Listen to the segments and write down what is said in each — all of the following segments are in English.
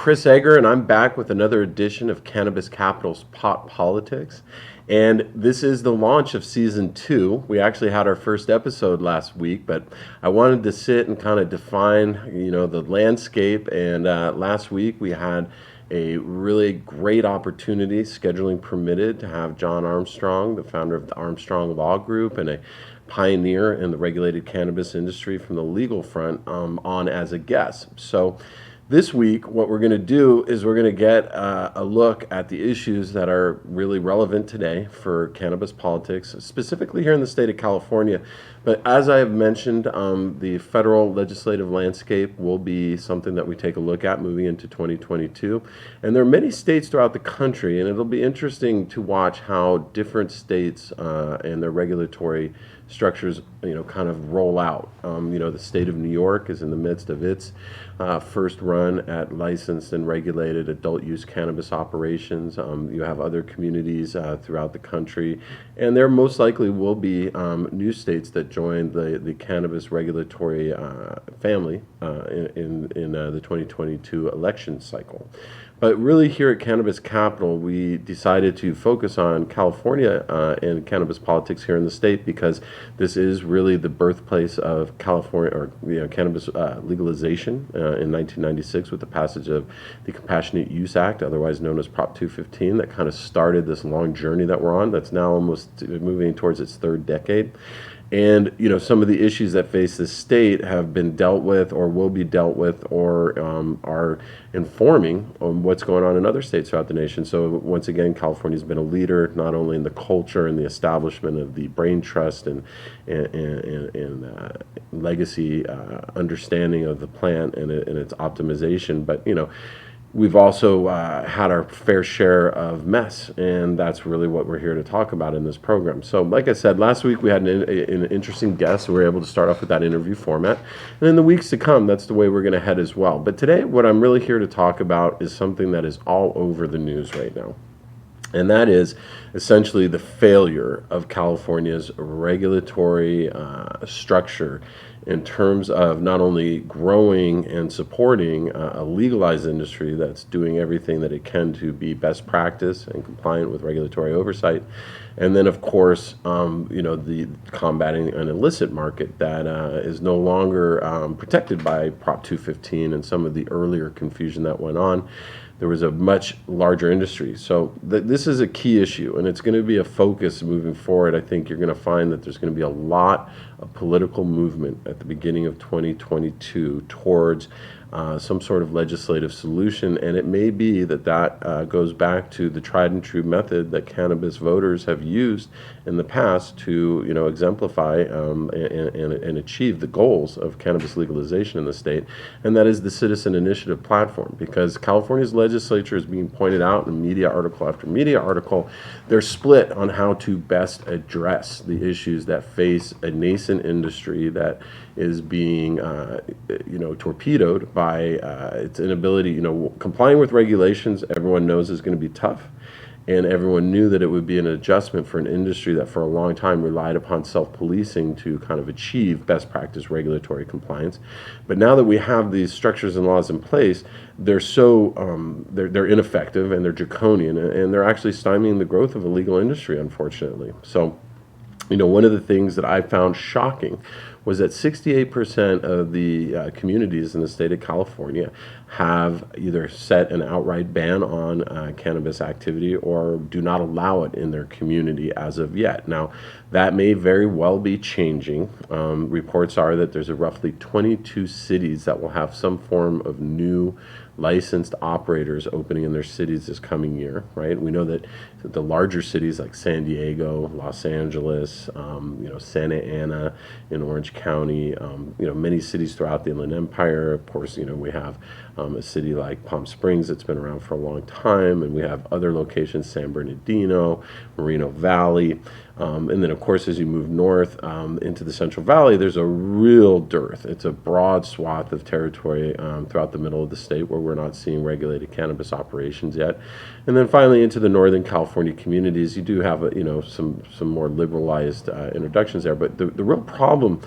Chris Egger, and I'm back with another edition of Cannabis Capital's Pot Politics. And this is the launch of Season 2. We actually had our first episode last week, but I wanted to sit and kind of define, the landscape. And last week we had a really great opportunity, scheduling permitted, to have John Armstrong, the founder of the Armstrong Law Group and a pioneer in the regulated cannabis industry from the legal front, on as a guest. So this week, what we're going to do is we're going to get a look at the issues that are really relevant today for cannabis politics, specifically here in the state of California. But as I have mentioned, the federal legislative landscape will be something that we take a look at moving into 2022. And there are many states throughout the country, and it'll be interesting to watch how different states and their regulatory structures, kind of roll out. The state of New York is in the midst of its first run at licensed and regulated adult use cannabis operations. You have other communities throughout the country, and there most likely will be new states that join the cannabis regulatory family in the 2022 election cycle. But really, here at Cannabis Capitol, we decided to focus on California and cannabis politics here in the state, because this is really the birthplace of California, or cannabis legalization in 1996 with the passage of the Compassionate Use Act, otherwise known as Prop 215, that kind of started this long journey that we're on. That's now almost moving towards its third decade. And, some of the issues that face the state have been dealt with or will be dealt with or are informing on what's going on in other states throughout the nation. So once again, California's been a leader, not only in the culture and the establishment of the brain trust and legacy understanding of the plant and its optimization, but, we've also had our fair share of mess, and that's really what we're here to talk about in this program. So like I said, last week we had an interesting guest, so we were able to start off with that interview format. And in the weeks to come, that's the way we're going to head as well. But today, what I'm really here to talk about is something that is all over the news right now. And that is essentially the failure of California's regulatory structure in terms of not only growing and supporting a legalized industry that's doing everything that it can to be best practice and compliant with regulatory oversight, and then of course, the combating an illicit market that is no longer protected by Prop 215 and some of the earlier confusion that went on. There was a much larger industry. So this is a key issue, and it's going to be a focus moving forward. I think you're going to find that there's going to be a lot of political movement at the beginning of 2022 towards some sort of legislative solution, and it may be that goes back to the tried and true method that cannabis voters have used in the past to exemplify and achieve the goals of cannabis legalization in the state, and that is the citizen initiative platform. Because California's legislature is being pointed out in media article after media article, they're split on how to best address the issues that face a nascent industry that is being torpedoed by its inability. Complying with regulations, everyone knows is going to be tough, and everyone knew that it would be an adjustment for an industry that for a long time relied upon self-policing to kind of achieve best practice regulatory compliance. But now that we have these structures and laws in place, they're they're ineffective and they're draconian, and they're actually stymieing the growth of a legal industry, unfortunately. So one of the things that I found shocking was that 68% of the communities in the state of California have either set an outright ban on cannabis activity or do not allow it in their community as of yet. Now, that may very well be changing. Reports are that there's roughly 22 cities that will have some form of new licensed operators opening in their cities this coming year, right? We know that the larger cities like San Diego, Los Angeles, Santa Ana in Orange County, many cities throughout the Inland Empire. Of course, we have a city like Palm Springs that's been around for a long time, and we have other locations, San Bernardino, Moreno Valley. And then, of course, as you move north into the Central Valley, there's a real dearth. It's a broad swath of territory throughout the middle of the state where we're not seeing regulated cannabis operations yet. And then finally into the Northern California communities, you do have some more liberalized introductions there. But the real problem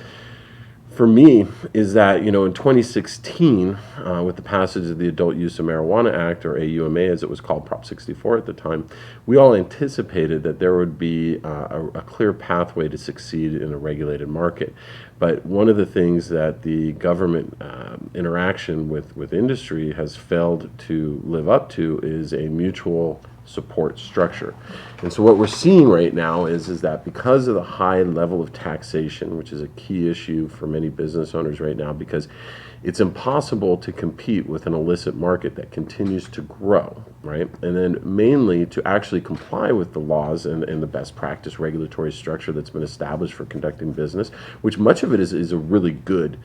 for me is that, in 2016, with the passage of the Adult Use of Marijuana Act, or AUMA as it was called, Prop 64 at the time, we all anticipated that there would be a clear pathway to succeed in a regulated market. But one of the things that the government interaction with industry has failed to live up to is a mutual support structure. And so what we're seeing right now is that because of the high level of taxation, which is a key issue for many business owners right now, because it's impossible to compete with an illicit market that continues to grow, right? And then mainly to actually comply with the laws and the best practice regulatory structure that's been established for conducting business, which much of it is a really good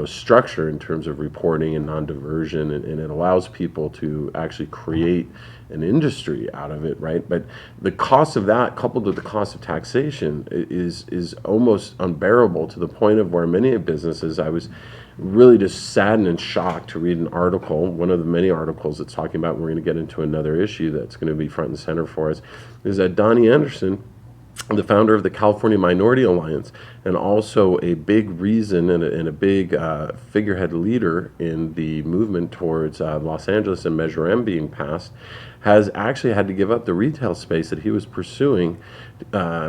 structure in terms of reporting and non-diversion, and it allows people to actually create an industry out of it, right? But the cost of that, coupled with the cost of taxation, is almost unbearable, to the point of where many businesses, I was really just saddened and shocked to read an article, one of the many articles that's talking about, we're going to get into another issue that's going to be front and center for us, is that Donnie Anderson, the founder of the California Minority Alliance, and also a big reason and a big figurehead leader in the movement towards Los Angeles and Measure M being passed, has actually had to give up the retail space that he was pursuing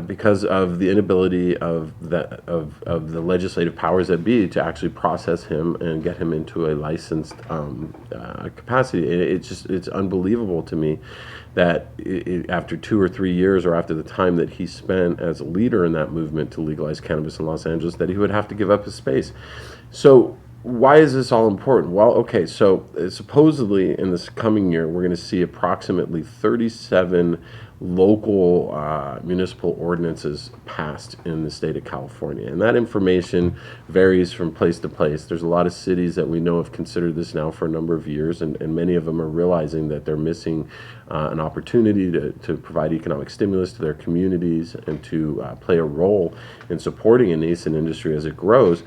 because of the inability of the legislative powers that be to actually process him and get him into a licensed capacity. It's unbelievable to me that after 2 or 3 years, or after the time that he spent as a leader in that movement to legalize cannabis in Los Angeles, that he would have to give up his space. So why is this all important? Well, okay, so supposedly in this coming year, we're going to see approximately 37 local municipal ordinances passed in the state of California. And that information varies from place to place. There's a lot of cities that we know have considered this now for a number of years, and many of them are realizing that they're missing an opportunity to provide economic stimulus to their communities and to play a role in supporting a nascent industry as it grows.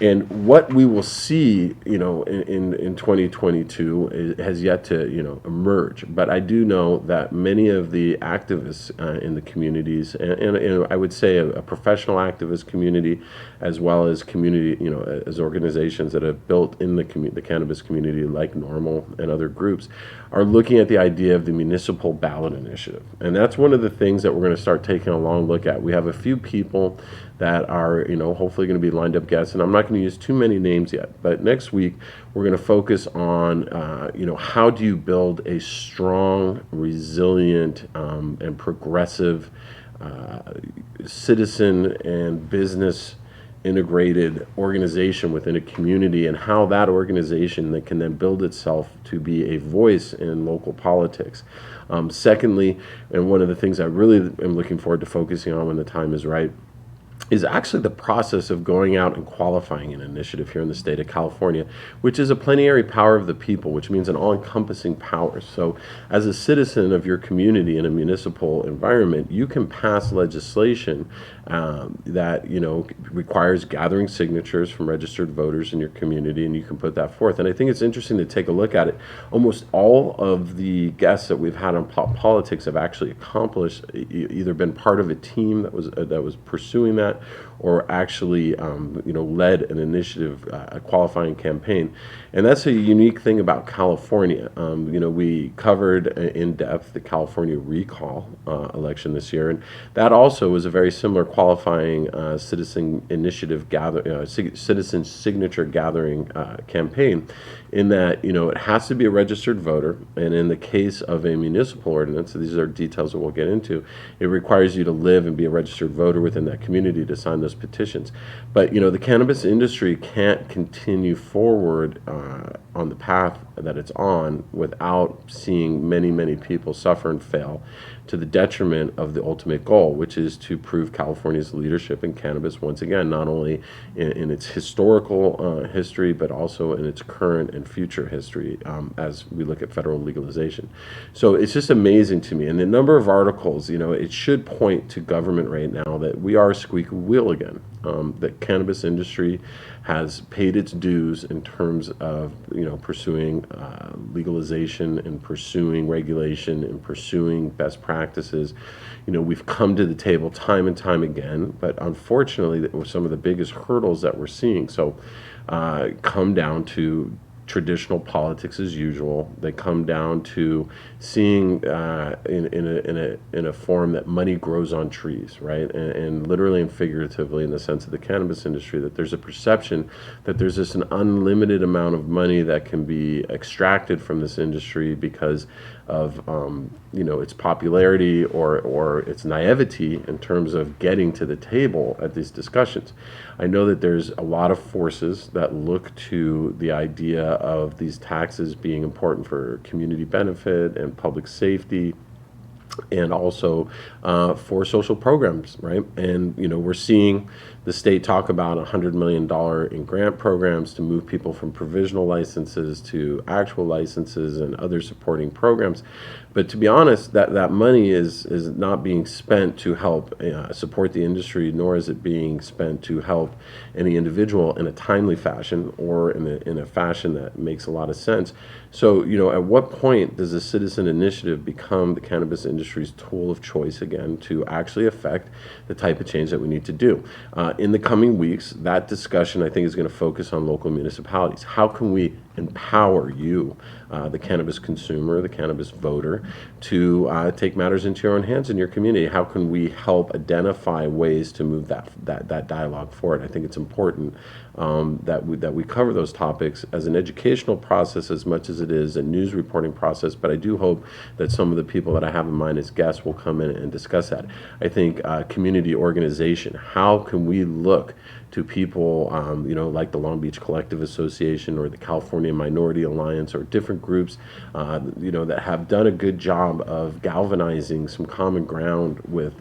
And what we will see, in 2022 has yet to, emerge. But I do know that many of the activists in the communities, and I would say a professional activist community, as well as community, as organizations that have built in the cannabis community, like NORML and other groups, are looking at the idea of the municipal ballot initiative. And that's one of the things that we're going to start taking a long look at. We have a few people that are, hopefully going to be lined up guests, and I'm not going to use too many names yet, but next week we're going to focus on, how do you build a strong, resilient, and progressive citizen and business integrated organization within a community, and how that organization that can then build itself to be a voice in local politics. Secondly, and one of the things I really am looking forward to focusing on when the time is right, is actually the process of going out and qualifying an initiative here in the state of California, which is a plenary power of the people, which means an all-encompassing power. So as a citizen of your community in a municipal environment, you can pass legislation that requires gathering signatures from registered voters in your community, and you can put that forth. And I think it's interesting to take a look at it. Almost all of the guests that we've had on politics have actually accomplished, either been part of a team that was pursuing that, or actually led an initiative, a qualifying campaign. And that's a unique thing about California. We covered in depth the California recall election this year, and that also was a very similar qualifying citizen initiative citizen signature gathering campaign, in that it has to be a registered voter, and in the case of a municipal ordinance, these are details that we'll get into, it requires you to live and be a registered voter within that community to sign those petitions. But the cannabis industry can't continue forward on the path that it's on without seeing many people suffer and fail, to the detriment of the ultimate goal, which is to prove California's leadership in cannabis once again, not only in its historical history, but also in its current and future history as we look at federal legalization. So it's just amazing to me. And the number of articles, it should point to government right now that we are a squeaky wheel again. The cannabis industry has paid its dues in terms of pursuing legalization and pursuing regulation and pursuing best practices. We've come to the table time and time again, but unfortunately, some of the biggest hurdles that we're seeing come down to traditional politics as usual. They come down to seeing in a form that money grows on trees, right? And literally and figuratively, in the sense of the cannabis industry, that there's a perception that there's just an unlimited amount of money that can be extracted from this industry because of its popularity or its naivety in terms of getting to the table at these discussions. I know that there's a lot of forces that look to the idea of these taxes being important for community benefit and public safety, and also for social programs, right? And we're seeing the state talk about $100 million in grant programs to move people from provisional licenses to actual licenses and other supporting programs. But to be honest, that money is not being spent to help support the industry, nor is it being spent to help any individual in a timely fashion or in a fashion that makes a lot of sense. So, at what point does a citizen initiative become the cannabis industry's tool of choice again to actually affect the type of change that we need to do? In the coming weeks, that discussion, I think, is going to focus on local municipalities. How can we empower you, the cannabis consumer, the cannabis voter, to take matters into your own hands in your community? How can we help identify ways to move that dialogue forward? I think it's important that we cover those topics as an educational process as much as it is a news reporting process. But I do hope that some of the people that I have in mind as guests will come in and discuss that. I think community organization. How can we look to people, like the Long Beach Collective Association or the California Minority Alliance or different groups, that have done a good job of galvanizing some common ground with,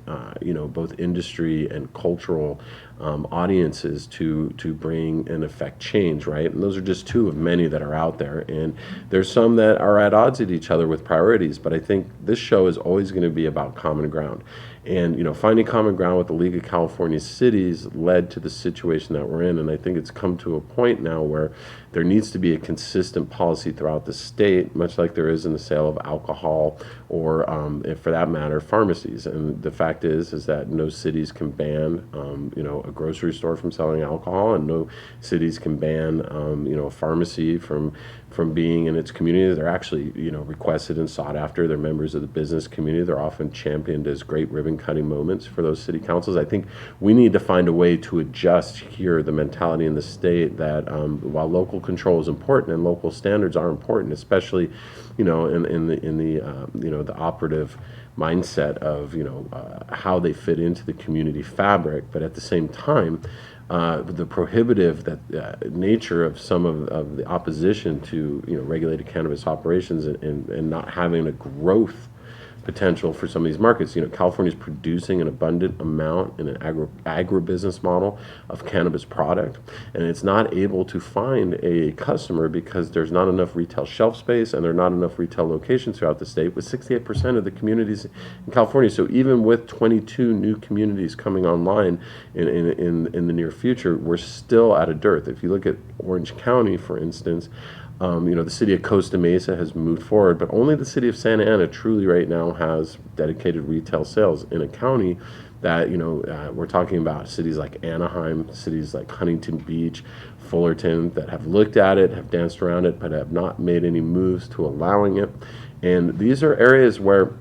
both industry and cultural audiences to bring and affect change, right? And those are just two of many that are out there. And there's some that are at odds with each other with priorities, but I think this show is always going to be about common ground. And, finding common ground with the League of California Cities led to the situation that we're in. And I think it's come to a point now where there needs to be a consistent policy throughout the state, much like there is in the sale of alcohol or, if for that matter, pharmacies. And the fact is that no cities can ban, a grocery store from selling alcohol, and no cities can ban, a pharmacy from being in its community. They're actually, requested and sought after. They're members of the business community. They're often championed as great ribbon cutting moments for those city councils. I think we need to find a way to adjust here the mentality in the state that while local control is important and local standards are important, especially, in the operative mindset of how they fit into the community fabric, but at the same time, the prohibitive nature of some of the opposition to regulated cannabis operations and not having a growth potential for some of these markets. California is producing an abundant amount in an agribusiness model of cannabis product, and it's not able to find a customer because there's not enough retail shelf space and there are not enough retail locations throughout the state, with 68% of the communities in California. So even with 22 new communities coming online in the near future, we're still at a dearth. If you look at Orange County, for instance, the city of Costa Mesa has moved forward, but only the city of Santa Ana truly right now has dedicated retail sales in a county that, we're talking about cities like Anaheim, cities like Huntington Beach, Fullerton, that have looked at it, have danced around it, but have not made any moves to allowing it. And these are areas where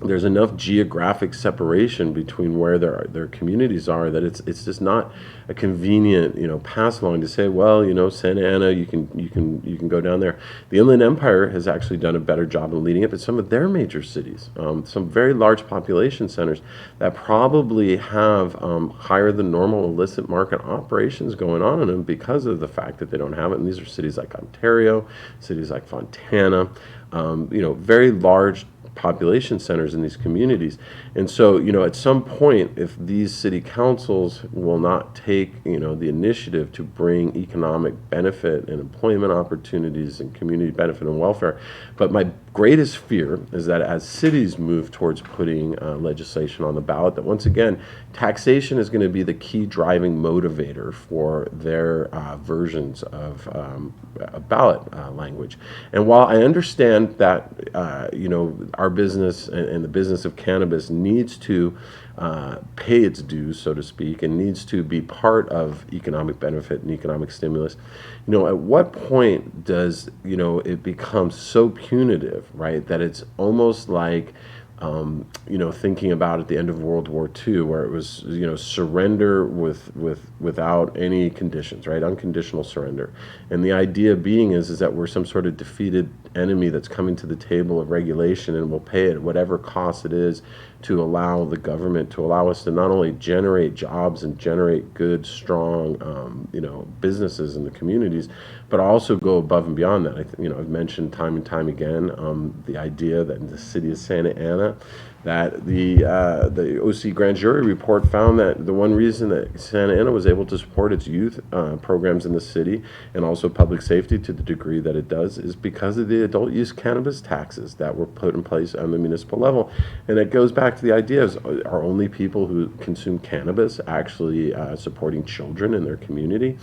there's enough geographic separation between where their communities are that it's just not a convenient pass along to say, well, Santa Ana, you can go down there. The Inland Empire has actually done a better job of leading it, but some of their major cities, some very large population centers that probably have higher than normal illicit market operations going on in them because of the fact that they don't have it. And these are cities like Ontario, cities like Fontana, very large population centers in these communities. And so, at some point, if these city councils will not take, the initiative to bring economic benefit and employment opportunities and community benefit and welfare, but my greatest fear is that as cities move towards putting legislation on the ballot, that once again, taxation is going to be the key driving motivator for their versions of ballot language. And while I understand that, our business and the business of cannabis needs to pay its dues, so to speak, and needs to be part of economic benefit and economic stimulus, at what point does, it become so punitive, right, that it's almost like, thinking about at the end of World War II, where it was, surrender without any conditions, right? Unconditional surrender. And the idea being is that we're some sort of defeated enemy that's coming to the table of regulation and will pay it whatever cost it is to allow the government to allow us to not only generate jobs and generate good, strong, businesses in the communities, but also go above and beyond that. I've mentioned time and time again the idea that in the city of Santa Ana, that the OC grand jury report found that the one reason that Santa Ana was able to support its youth programs in the city and also public safety to the degree that it does is because of the adult use cannabis taxes that were put in place on the municipal level. And it goes back to the idea of, are only people who consume cannabis actually supporting children in their community?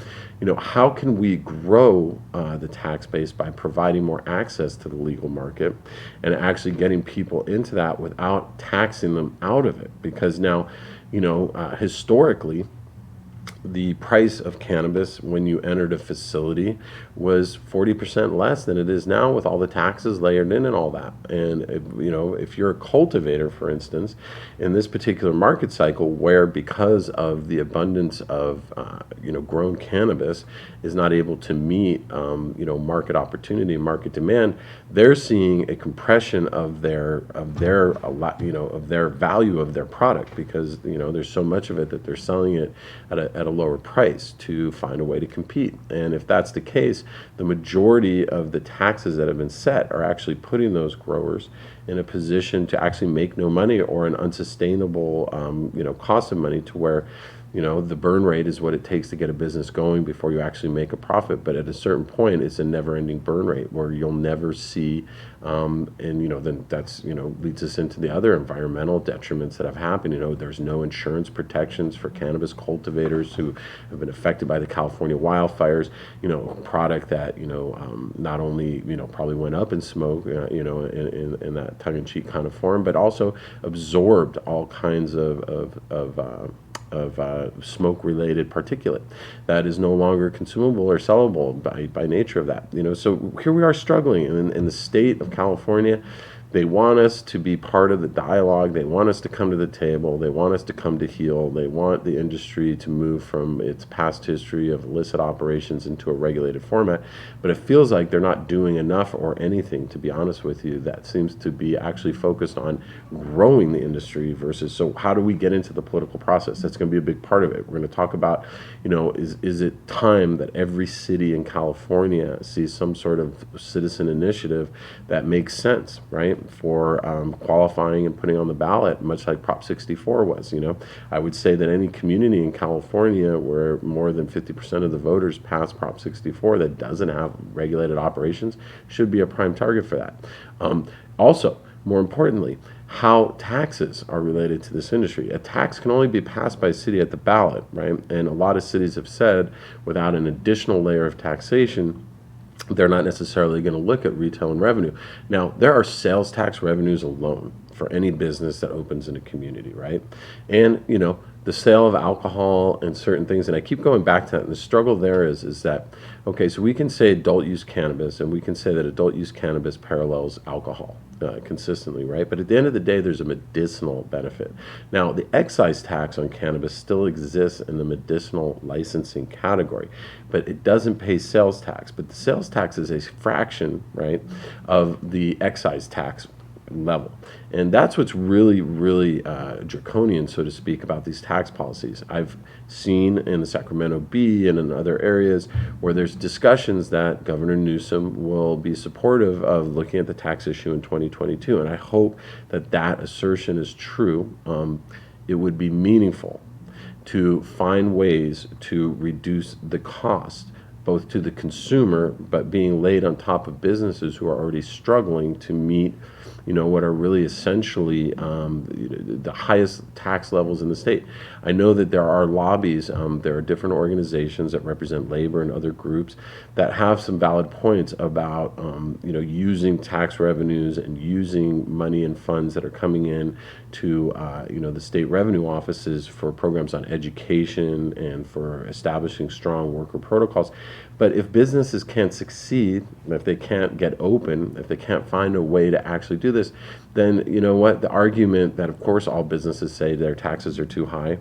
How can we grow the tax base by providing more access to the legal market and actually getting people into that without taxing them out of it? Because now, historically, the price of cannabis when you entered a facility was 40% less than it is now, with all the taxes layered in and all that. And if you're a cultivator, for instance, in this particular market cycle, where because of the abundance of grown cannabis is not able to meet market opportunity and market demand, they're seeing a compression of their value of their product, because there's so much of it that they're selling it at a lower price to find a way to compete. And if that's the case, the majority of the taxes that have been set are actually putting those growers in a position to actually make no money, or an unsustainable cost of money, to where the burn rate is what it takes to get a business going before you actually make a profit. But at a certain point, it's a never-ending burn rate where you'll never see, then that's, leads us into the other environmental detriments that have happened. There's no insurance protections for cannabis cultivators who have been affected by the California wildfires, a product that, not only, probably went up in smoke, in that tongue-in-cheek kind of form, but also absorbed all kinds of smoke-related particulate that is no longer consumable or sellable by nature of that. So here we are struggling in the state of California. They want us to be part of the dialogue. They want us to come to the table. They want us to come to heel. They want the industry to move from its past history of illicit operations into a regulated format. But it feels like they're not doing enough or anything, to be honest with you, that seems to be actually focused on growing the industry versus, so how do we get into the political process? That's going to be a big part of it. We're going to talk about, is it time that every city in California sees some sort of citizen initiative that makes sense, right? For qualifying and putting on the ballot, much like Prop 64 was. I would say that any community in California where more than 50% of the voters pass Prop 64 that doesn't have regulated operations should be a prime target for that. Also, more importantly, how taxes are related to this industry. A tax can only be passed by a city at the ballot, right? And a lot of cities have said without an additional layer of taxation, they're not necessarily going to look at retail and revenue. Now, there are sales tax revenues alone for any business that opens in a community, right? And, the sale of alcohol and certain things, and I keep going back to that, and the struggle there is that, okay, so we can say adult use cannabis, and we can say that adult use cannabis parallels alcohol consistently, right? But at the end of the day, there's a medicinal benefit. Now, the excise tax on cannabis still exists in the medicinal licensing category, but it doesn't pay sales tax. But the sales tax is a fraction, right, of the excise tax level. And that's what's really, really draconian, so to speak, about these tax policies. I've seen in the Sacramento Bee and in other areas where there's discussions that Governor Newsom will be supportive of looking at the tax issue in 2022. And I hope that that assertion is true. It would be meaningful to find ways to reduce the cost, both to the consumer, but being laid on top of businesses who are already struggling to meet, what are really essentially the highest tax levels in the state. I know that there are lobbies, there are different organizations that represent labor and other groups that have some valid points about, using tax revenues and using money and funds that are coming in to, the state revenue offices for programs on education and for establishing strong worker protocols. But if businesses can't succeed, if they can't get open, if they can't find a way to actually do this, then you know what? The argument that, of course, all businesses say their taxes are too high,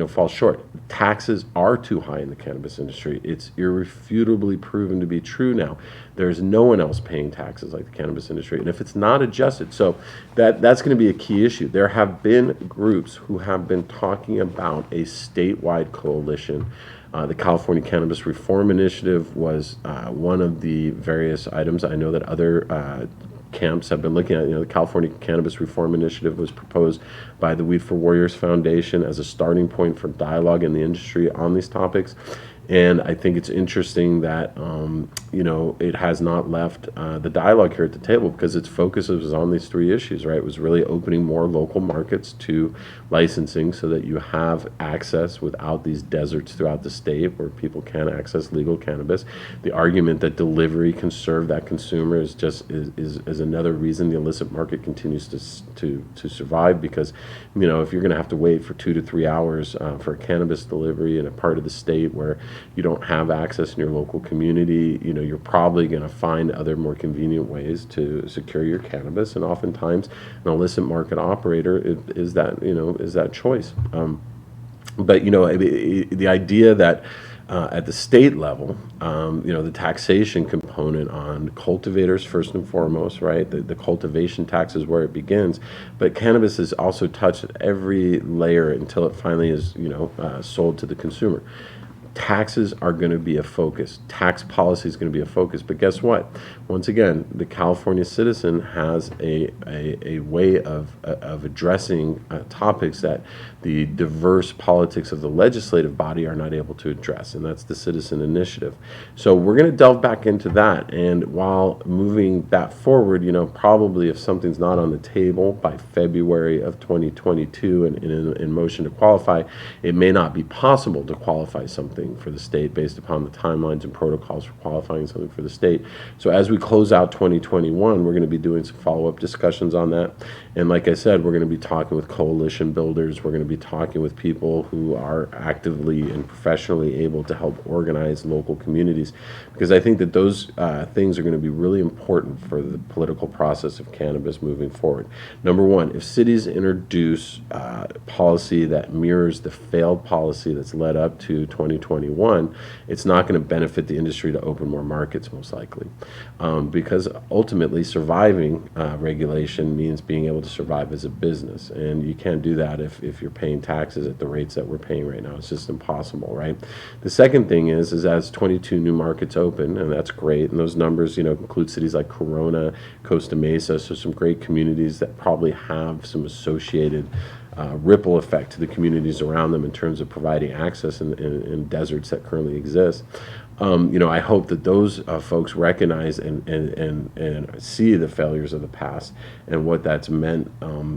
falls short. Taxes are too high in the cannabis industry. It's irrefutably proven to be true now. There's no one else paying taxes like the cannabis industry. And if it's not adjusted, so that's going to be a key issue. There have been groups who have been talking about a statewide coalition. The California Cannabis Reform Initiative was one of the various items. I know that other camps have been looking at. The California Cannabis Reform Initiative was proposed by the Weed for Warriors Foundation as a starting point for dialogue in the industry on these topics. And I think it's interesting that, it has not left the dialogue here at the table, because its focus was on these three issues, right? It was really opening more local markets to licensing so that you have access without these deserts throughout the state where people can access legal cannabis. The argument that delivery can serve that consumer is just is another reason the illicit market continues to survive, because, if you're going to have to wait for 2 to 3 hours for a cannabis delivery in a part of the state where you don't have access in your local community, you're probably going to find other more convenient ways to secure your cannabis. And oftentimes an illicit market operator is that choice. But the idea that at the state level, the taxation component on cultivators first and foremost, right? The cultivation tax is where it begins, but cannabis is also touched at every layer until it finally is, sold to the consumer. Taxes are going to be a focus. Tax policy is going to be a focus. But guess what? Once again, the California citizen has a way of addressing topics that the diverse politics of the legislative body are not able to address, and that's the citizen initiative. So we're going to delve back into that. And while moving that forward, probably if something's not on the table by February of 2022 and in motion to qualify, it may not be possible to qualify something for the state based upon the timelines and protocols for qualifying something for the state. So as we close out 2021, we're going to be doing some follow-up discussions on that. And like I said, we're going to be talking with coalition builders. We're going to be talking with people who are actively and professionally able to help organize local communities, because I think that those things are going to be really important for the political process of cannabis moving forward. Number one, if cities introduce policy that mirrors the failed policy that's led up to 2021, it's not going to benefit the industry to open more markets, most likely, because ultimately surviving regulation means being able to survive as a business, and you can't do that if you're paying taxes at the rates that we're paying right now. It's just impossible, right? The second thing is as 22 new markets open, and that's great, and those numbers include cities like Corona, Costa Mesa, so some great communities that probably have some associated ripple effect to the communities around them in terms of providing access in deserts that currently exist. I hope that those folks recognize and see the failures of the past and what that's meant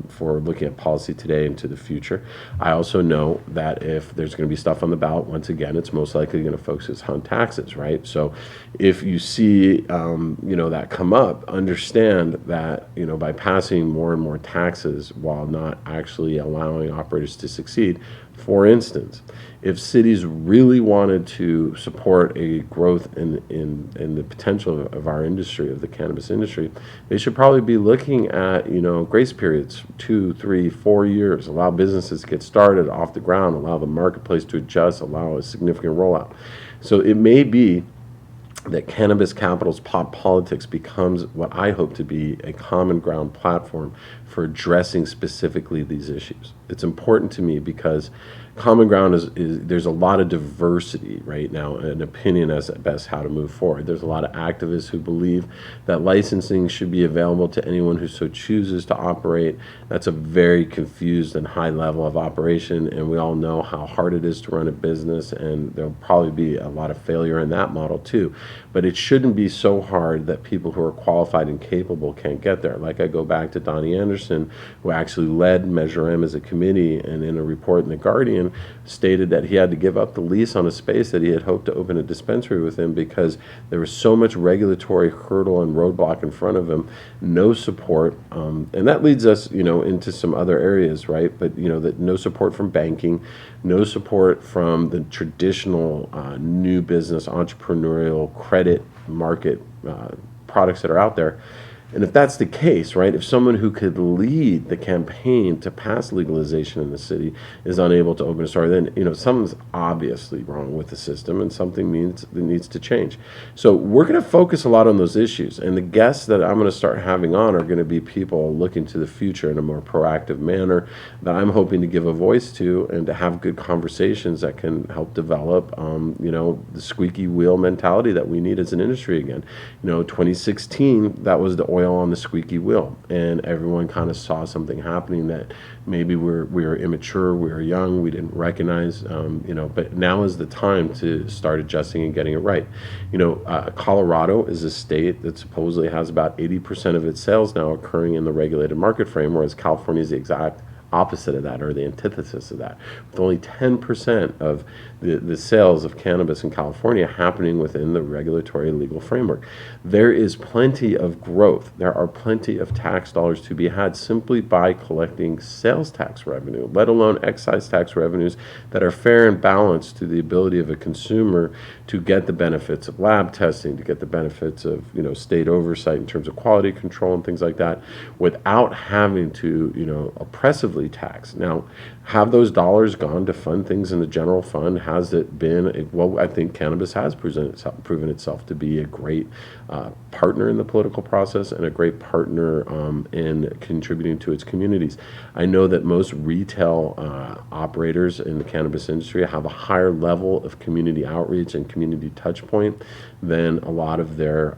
for looking at policy today and to the future. I also know that if there's going to be stuff on the ballot, once again, it's most likely going to focus on taxes, right? So if you see, that come up, understand that, by passing more and more taxes while not actually allowing operators to succeed. For instance, if cities really wanted to support a growth in the potential of our industry, of the cannabis industry, they should probably be looking at, grace periods, 2, 3, 4 years, allow businesses to get started off the ground, allow the marketplace to adjust, allow a significant rollout. So it may be that Cannabis Capital's pop politics becomes what I hope to be a common ground platform for addressing specifically these issues. It's important to me because common ground is there's a lot of diversity right now, an opinion as at best how to move forward. There's a lot of activists who believe that licensing should be available to anyone who so chooses to operate. That's a very confused and high level of operation, and we all know how hard it is to run a business, and there'll probably be a lot of failure in that model too. But it shouldn't be so hard that people who are qualified and capable can't get there. Like, I go back to Donnie Anderson, who actually led Measure M as a committee, and in a report in The Guardian stated that he had to give up the lease on a space that he had hoped to open a dispensary with him because there was so much regulatory hurdle and roadblock in front of him, no support, and that leads us, into some other areas, right? But that no support from banking, no support from the traditional new business entrepreneurial credit market products that are out there. And if that's the case, right, if someone who could lead the campaign to pass legalization in the city is unable to open a store, then, something's obviously wrong with the system and something needs to change. So we're going to focus a lot on those issues. And the guests that I'm going to start having on are going to be people looking to the future in a more proactive manner that I'm hoping to give a voice to and to have good conversations that can help develop, the squeaky wheel mentality that we need as an industry again. 2016, that was the oil on the squeaky wheel, and everyone kind of saw something happening that maybe we were immature, we were young, we didn't recognize, but now is the time to start adjusting and getting it right. Colorado is a state that supposedly has about 80% of its sales now occurring in the regulated market frame, whereas California is the exact opposite of that, or the antithesis of that, with only 10% of the sales of cannabis in California happening within the regulatory legal framework. There is plenty of growth. There are plenty of tax dollars to be had simply by collecting sales tax revenue, let alone excise tax revenues that are fair and balanced to the ability of a consumer to get the benefits of lab testing, to get the benefits of state oversight in terms of quality control and things like that, without having to oppressively tax. Now, have those dollars gone to fund things in the general fund? Has it been, well, I think cannabis has proven itself to be a great partner in the political process and a great partner in contributing to its communities. I know that most retail operators in the cannabis industry have a higher level of community outreach and community touch point than a lot of their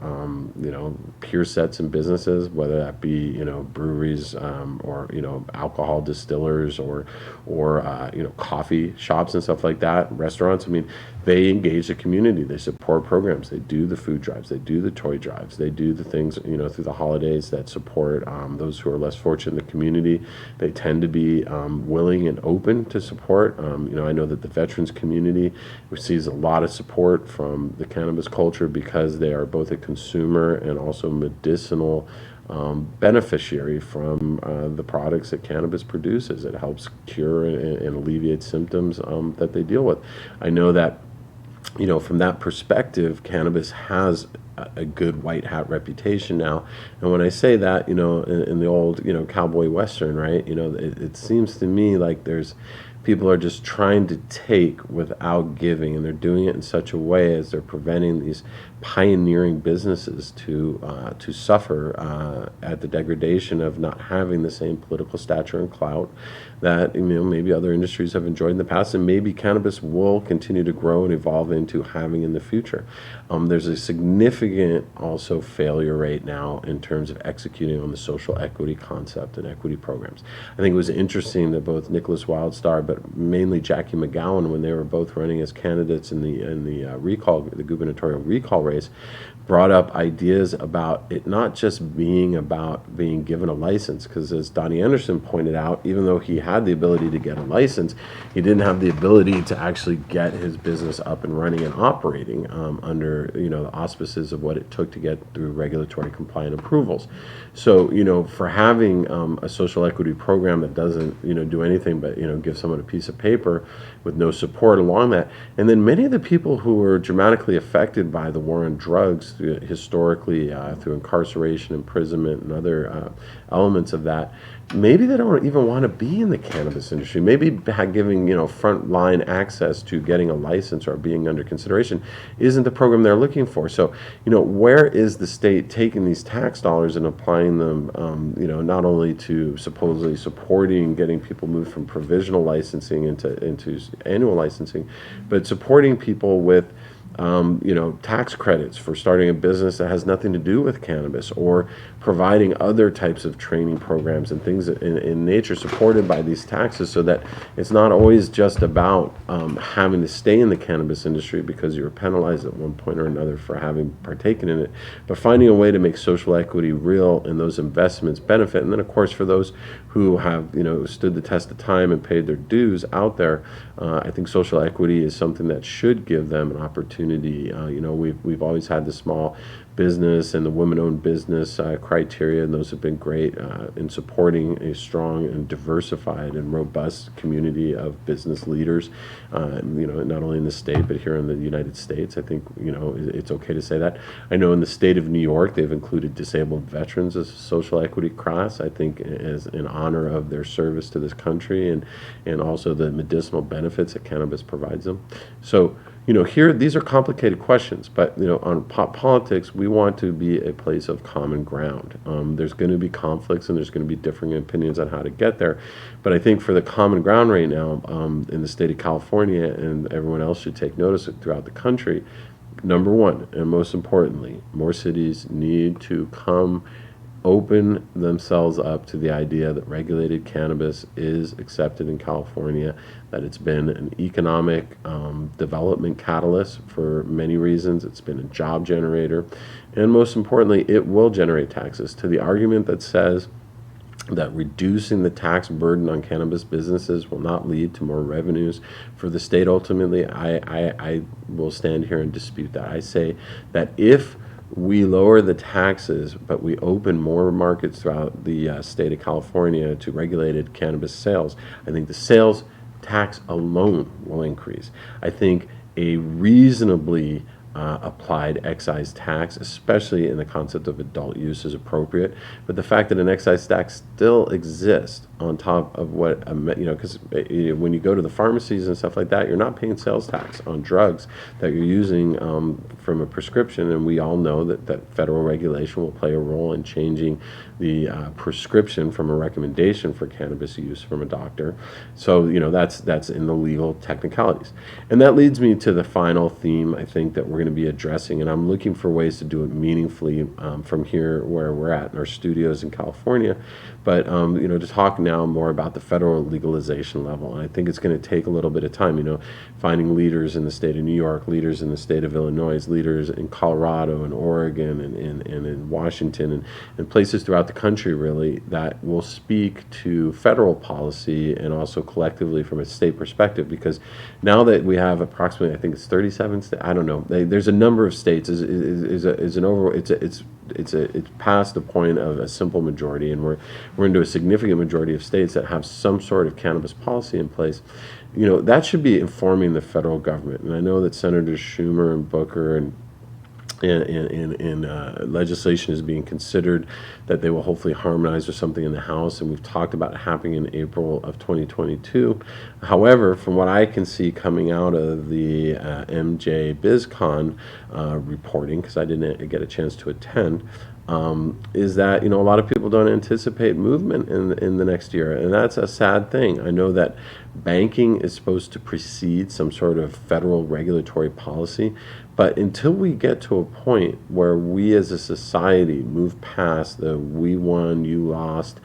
peer sets and businesses, whether that be breweries or alcohol distillers or coffee shops and stuff like that, restaurants. I mean, they engage the community. They support programs. They do the food drives. They do the toy drives. They do the things through the holidays that support those who are less fortunate in the community. They tend to be willing and open to support. I know that the veterans community receives a lot of support from the cannabis culture because they are both a consumer and also medicinal beneficiary from the products that cannabis produces. It helps cure and alleviate symptoms that they deal with. I know that, from that perspective, cannabis has a good white hat reputation now. And when I say that, in the old, cowboy western, right, it seems to me like people are just trying to take without giving, and they're doing it in such a way as they're preventing these pioneering businesses to suffer at the degradation of not having the same political stature and clout that maybe other industries have enjoyed in the past, and maybe cannabis will continue to grow and evolve into having in the future. There's a significant also failure right now in terms of executing on the social equity concept and equity programs. I think it was interesting that both Nicholas Wildstar, but mainly Jackie McGowan, when they were both running as candidates in the gubernatorial recall race, brought up ideas about it not just being about being given a license, because as Donnie Anderson pointed out, even though he had the ability to get a license, he didn't have the ability to actually get his business up and running and operating under the auspices of what it took to get through regulatory compliant approvals. So for having a social equity program that doesn't do anything but give someone on a piece of paper with no support along that. And then many of the people who were dramatically affected by the war on drugs historically through incarceration, imprisonment, and other elements of that, maybe they don't even want to be in the cannabis industry. Maybe giving frontline access to getting a license or being under consideration isn't the program they're looking for. So where is the state taking these tax dollars and applying them not only to supposedly supporting getting people moved from provisional licensing into annual licensing, but supporting people with tax credits for starting a business that has nothing to do with cannabis, or providing other types of training programs and things in nature supported by these taxes, so that it's not always just about having to stay in the cannabis industry because you were penalized at one point or another for having partaken in it, but finding a way to make social equity real and those investments benefit. And then, of course, for those who have stood the test of time and paid their dues out there, I think social equity is something that should give them an opportunity. We've always had the small business and the women-owned business criteria, and those have been great in supporting a strong and diversified and robust community of business leaders, not only in the state but here in the United States. I think it's okay to say that. I know in the state of New York they've included disabled veterans as a social equity class, I think, as in honor of their service to this country and also the medicinal benefits that cannabis provides them. So here, these are complicated questions, but on politics, we want to be a place of common ground. There's going to be conflicts and there's going to be differing opinions on how to get there, but I think for the common ground right now in the state of California, and everyone else should take notice throughout the country, number one, and most importantly, more cities need to open themselves up to the idea that regulated cannabis is accepted in California, that it's been an economic development catalyst for many reasons. It's been a job generator, and most importantly, it will generate taxes. To the argument that says that reducing the tax burden on cannabis businesses will not lead to more revenues for the state ultimately, I will stand here and dispute that. I say that if we lower the taxes, but we open more markets throughout the state of California to regulated cannabis sales, I think the sales tax alone will increase. I think a reasonably applied excise tax, especially in the concept of adult use, is appropriate. But the fact that an excise tax still exists on top of what, because when you go to the pharmacies and stuff like that, you're not paying sales tax on drugs that you're using from a prescription. And we all know that federal regulation will play a role in changing the prescription from a recommendation for cannabis use from a doctor. So, that's in the legal technicalities. And that leads me to the final theme I think that we're going to be addressing, and I'm looking for ways to do it meaningfully from here where we're at in our studios in California, but to talk now more about the federal legalization level. And I think it's going to take a little bit of time, finding leaders in the state of New York, leaders in the state of Illinois, leaders in Colorado and Oregon and in Washington and places throughout the country really that will speak to federal policy and also collectively from a state perspective, because now that we have approximately, I think it's 37 states, I don't know, there's a number of states it's past the point of a simple majority, and we're into a significant majority of states that have some sort of cannabis policy in place. That should be informing the federal government. And I know that Senators Schumer and Booker and legislation is being considered that they will hopefully harmonize or something in the House, and we've talked about it happening in April of 2022. However, from what I can see coming out of the MJ BizCon reporting, because I didn't get a chance to attend, is that a lot of people don't anticipate movement in the next year, and that's a sad thing. I know that banking is supposed to precede some sort of federal regulatory policy, but until we get to a point where we as a society move past the we won, you lost,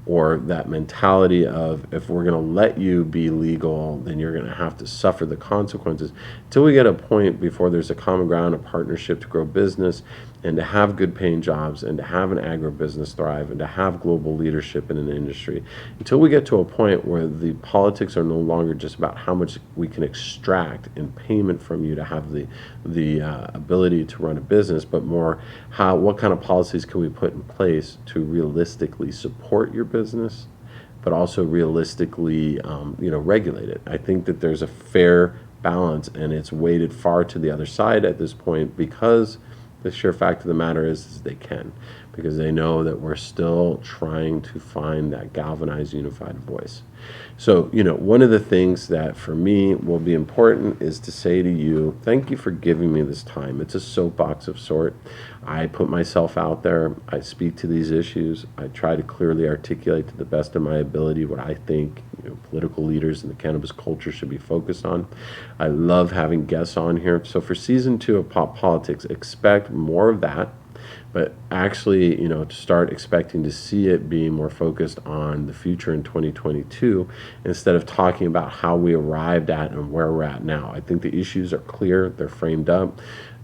or that mentality of if we're going to let you be legal, then you're going to have to suffer the consequences, until we get a point before there's a common ground, a partnership to grow business and to have good paying jobs and to have an agribusiness thrive and to have global leadership in an industry, until we get to a point where the politics are no longer just about how much we can extract in payment from you to have the ability to run a business, but more what kind of policies can we put in place to realistically support your business, but also realistically, regulate it. I think that there's a fair balance, and it's weighted far to the other side at this point, because the sheer fact of the matter is they can, because they know that we're still trying to find that galvanized, unified voice. So, one of the things that for me will be important is to say to you, thank you for giving me this time. It's a soapbox of sort. I put myself out there. I speak to these issues. I try to clearly articulate to the best of my ability what I think political leaders in the cannabis culture should be focused on. I love having guests on here. So for season 2 of Pop Politics, expect more of that. But actually, to start expecting to see it being more focused on the future in 2022 instead of talking about how we arrived at and where we're at now. I think the issues are clear, they're framed up.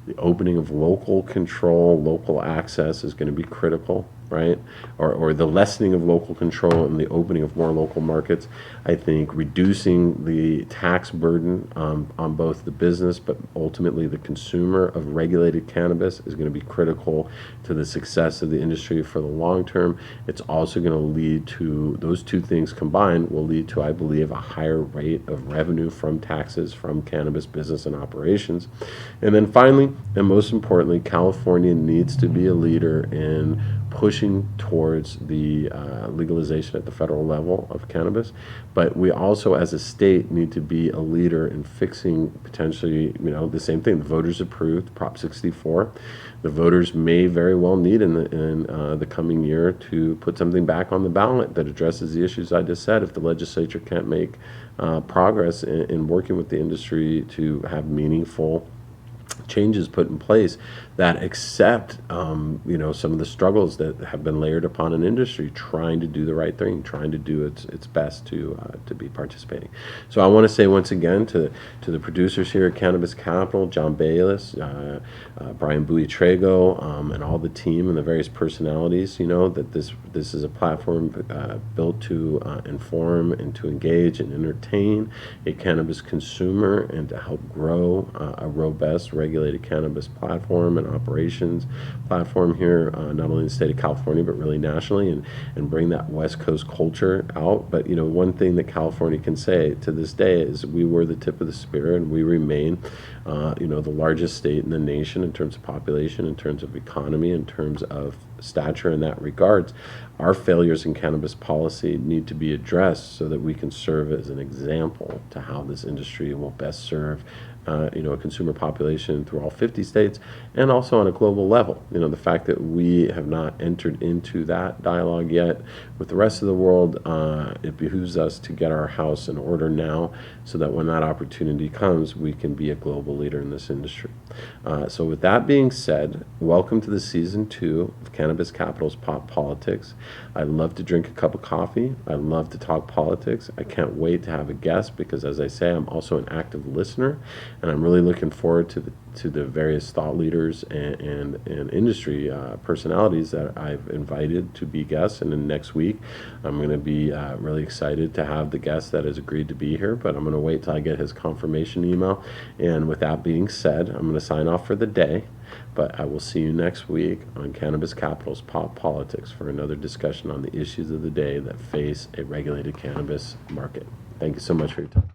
The opening of local control, local access is going to be critical, right? Or the lessening of local control and the opening of more local markets. I think reducing the tax burden on both the business but ultimately the consumer of regulated cannabis is going to be critical to the success of the industry for the long term. It's also going to lead to, those two things combined will lead to, I believe, a higher rate of revenue from taxes from cannabis business and operations. And then finally, and most importantly, California needs to be a leader in pushing towards the legalization at the federal level of cannabis. But we also, as a state, need to be a leader in fixing potentially, the same thing. The voters approved Prop 64. The voters may very well need in the coming year to put something back on the ballot that addresses the issues I just said if the legislature can't make progress in working with the industry to have meaningful changes put in place that accept, some of the struggles that have been layered upon an industry trying to do the right thing, trying to do its best to be participating. So I want to say once again to the producers here at Cannabis Capitol, John Bayless, Brian Buitrago, and all the team and the various personalities, that this is a platform built to inform and to engage and entertain a cannabis consumer and to help grow a robust regulated cannabis platform and operations platform here, not only in the state of California, but really nationally, and bring that West Coast culture out. But, one thing that California can say to this day is we were the tip of the spear, and we remain, the largest state in the nation in terms of population, in terms of economy, in terms of stature in that regards. Our failures in cannabis policy need to be addressed so that we can serve as an example to how this industry will best serve a consumer population through all 50 states and also on a global level. The fact that we have not entered into that dialogue yet with the rest of the world, it behooves us to get our house in order now so that when that opportunity comes, we can be a global leader in this industry. So with that being said, welcome to the season 2 of Cannabis Capitol's Pop Politics. I love to drink a cup of coffee. I love to talk politics. I can't wait to have a guest because, as I say, I'm also an active listener, and I'm really looking forward to the various thought leaders and industry personalities that I've invited to be guests. And then next week, I'm going to be really excited to have the guest that has agreed to be here, but I'm going to wait till I get his confirmation email. And with that being said, I'm going to sign off for the day. But I will see you next week on Cannabis Capitol's Pop Politics for another discussion on the issues of the day that face a regulated cannabis market. Thank you so much for your time.